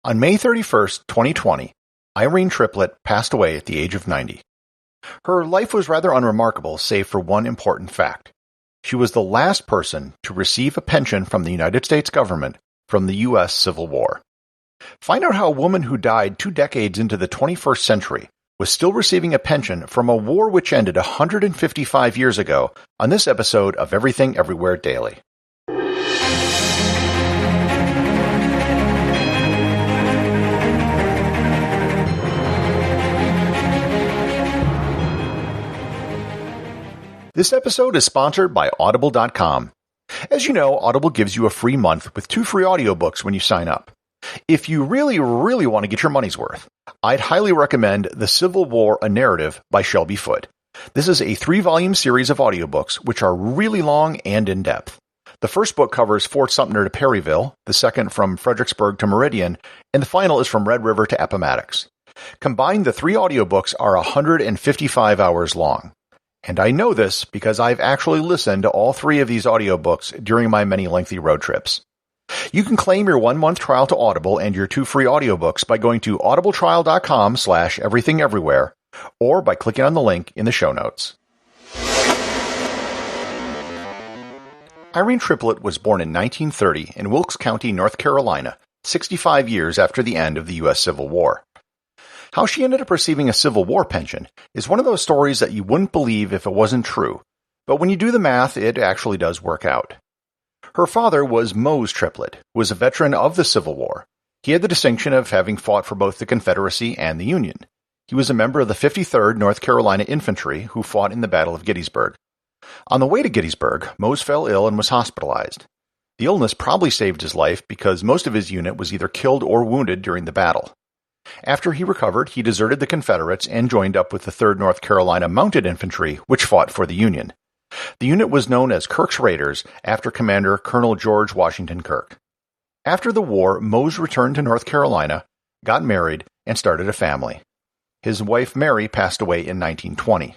On May 31st, 2020, Irene Triplett passed away at the age of 90. Her life was rather unremarkable, save for one important fact. She was the last person to receive a pension from the United States government from the U.S. Civil War. Find out how a woman who died 2 decades into the 21st century was still receiving a pension from a war which ended 155 years ago on this episode of Everything Everywhere Daily. This episode is sponsored by Audible.com. As you know, Audible gives you a free month with 2 free audiobooks when you sign up. If you really want to get your money's worth, I'd highly recommend The Civil War, A Narrative by Shelby Foote. This is a 3-volume series of audiobooks which are really long and in-depth. The first book covers Fort Sumter to Perryville, the second from Fredericksburg to Meridian, and the final is from Red River to Appomattox. Combined, the 3 audiobooks are 155 hours long. And I know this because I've actually listened to all 3 of these audiobooks during my many lengthy road trips. You can claim your 1-month trial to Audible and your 2 free audiobooks by going to audibletrial.com/everythingeverywhere or by clicking on the link in the show notes. Irene Triplett was born in 1930 in Wilkes County, North Carolina, 65 years after the end of the U.S. Civil War. How she ended up receiving a Civil War pension is one of those stories that you wouldn't believe if it wasn't true, but when you do the math, it actually does work out. Her father was Mose Triplett, who was a veteran of the Civil War. He had the distinction of having fought for both the Confederacy and the Union. He was a member of the 53rd North Carolina Infantry who fought in the Battle of Gettysburg. On the way to Gettysburg, Mose fell ill and was hospitalized. The illness probably saved his life because most of his unit was either killed or wounded during the battle. After he recovered, he deserted the Confederates and joined up with the 3rd North Carolina Mounted Infantry, which fought for the Union. The unit was known as Kirk's Raiders after Commander Colonel George Washington Kirk. After the war, Mose returned to North Carolina, got married, and started a family. His wife Mary passed away in 1920.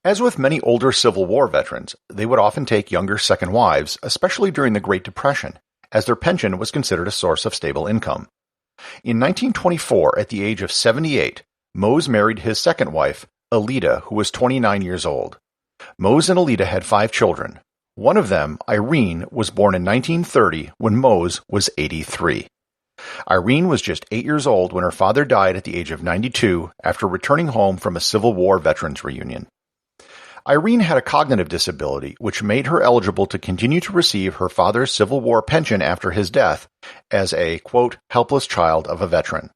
As with many older Civil War veterans, they would often take younger second wives, especially during the Great Depression, as their pension was considered a source of stable income. In 1924, at the age of 78, Mose married his second wife, Alida, who was 29 years old. Mose and Alida had 5 children. One of them, Irene, was born in 1930 when Mose was 83. Irene was just 8 years old when her father died at the age of 92 after returning home from a Civil War veterans reunion. Irene had a cognitive disability which made her eligible to continue to receive her father's Civil War pension after his death as a, quote, helpless child of a veteran.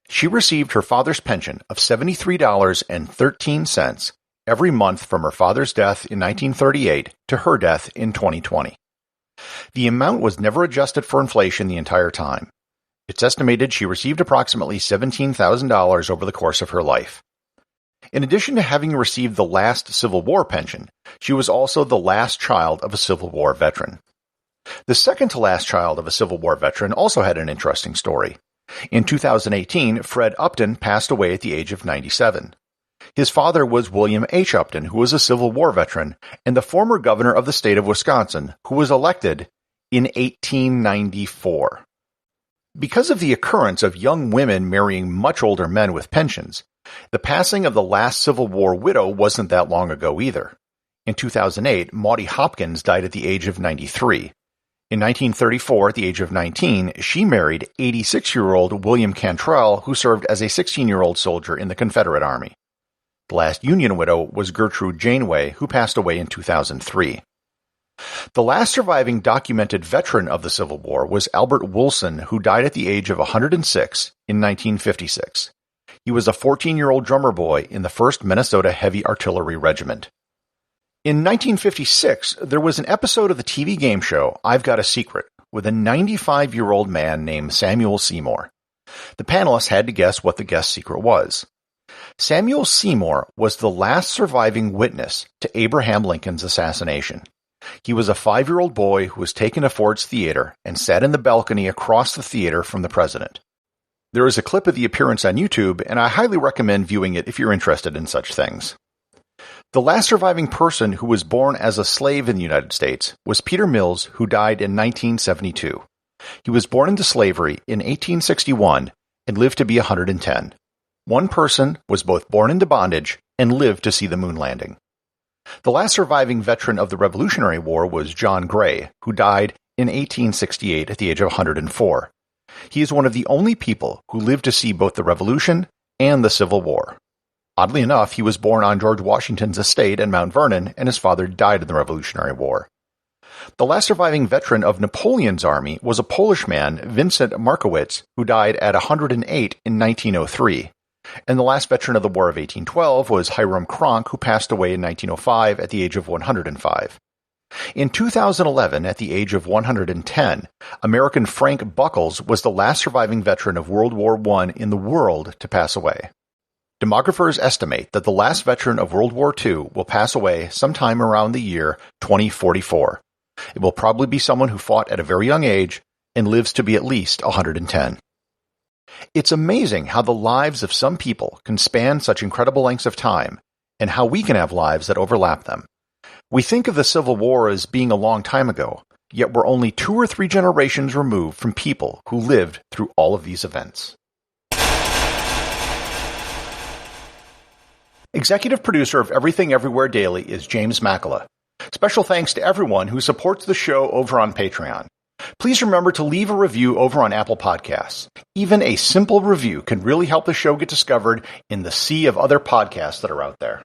She received her father's pension of $73.13 every month from her father's death in 1938 to her death in 2020. The amount was never adjusted for inflation the entire time. It's estimated she received approximately $17,000 over the course of her life. In addition to having received the last Civil War pension, she was also the last child of a Civil War veteran. The second to last child of a Civil War veteran also had an interesting story. In 2018, Fred Upton passed away at the age of 97. His father was William H. Upton, who was a Civil War veteran and the former governor of the state of Wisconsin, who was elected in 1894. Because of the occurrence of young women marrying much older men with pensions, the passing of the last Civil War widow wasn't that long ago either. In 2008, Maudie Hopkins died at the age of 93. In 1934, at the age of 19, she married 86-year-old William Cantrell, who served as a 16-year-old soldier in the Confederate Army. The last Union widow was Gertrude Janeway, who passed away in 2003. The last surviving documented veteran of the Civil War was Albert Wilson, who died at the age of 106 in 1956. He was a 14-year-old drummer boy in the 1st Minnesota Heavy Artillery Regiment. In 1956, there was an episode of the TV game show I've Got a Secret with a 95-year-old man named Samuel Seymour. The panelists had to guess what the guest's secret was. Samuel Seymour was the last surviving witness to Abraham Lincoln's assassination. He was a 5-year-old boy who was taken to Ford's Theater and sat in the balcony across the theater from the president. There is a clip of the appearance on YouTube, and I highly recommend viewing it if you're interested in such things. The last surviving person who was born as a slave in the United States was Peter Mills, who died in 1972. He was born into slavery in 1861 and lived to be 110. One person was both born into bondage and lived to see the moon landing. The last surviving veteran of the Revolutionary War was John Gray, who died in 1868 at the age of 104. He is one of the only people who lived to see both the Revolution and the Civil War. Oddly enough, he was born on George Washington's estate in Mount Vernon, and his father died in the Revolutionary War. The last surviving veteran of Napoleon's army was a Polish man, Vincent Markowitz, who died at 108 in 1903. And the last veteran of the War of 1812 was Hiram Cronk, who passed away in 1905 at the age of 105. In 2011, at the age of 110, American Frank Buckles was the last surviving veteran of World War I in the world to pass away. Demographers estimate that the last veteran of World War II will pass away sometime around the year 2044. It will probably be someone who fought at a very young age and lives to be at least 110. It's amazing how the lives of some people can span such incredible lengths of time, and how we can have lives that overlap them. We think of the Civil War as being a long time ago, yet we're only 2 or 3 generations removed from people who lived through all of these events. Executive producer of Everything Everywhere Daily is James Makala. Special thanks to everyone who supports the show over on Patreon. Please remember to leave a review over on Apple Podcasts. Even a simple review can really help the show get discovered in the sea of other podcasts that are out there.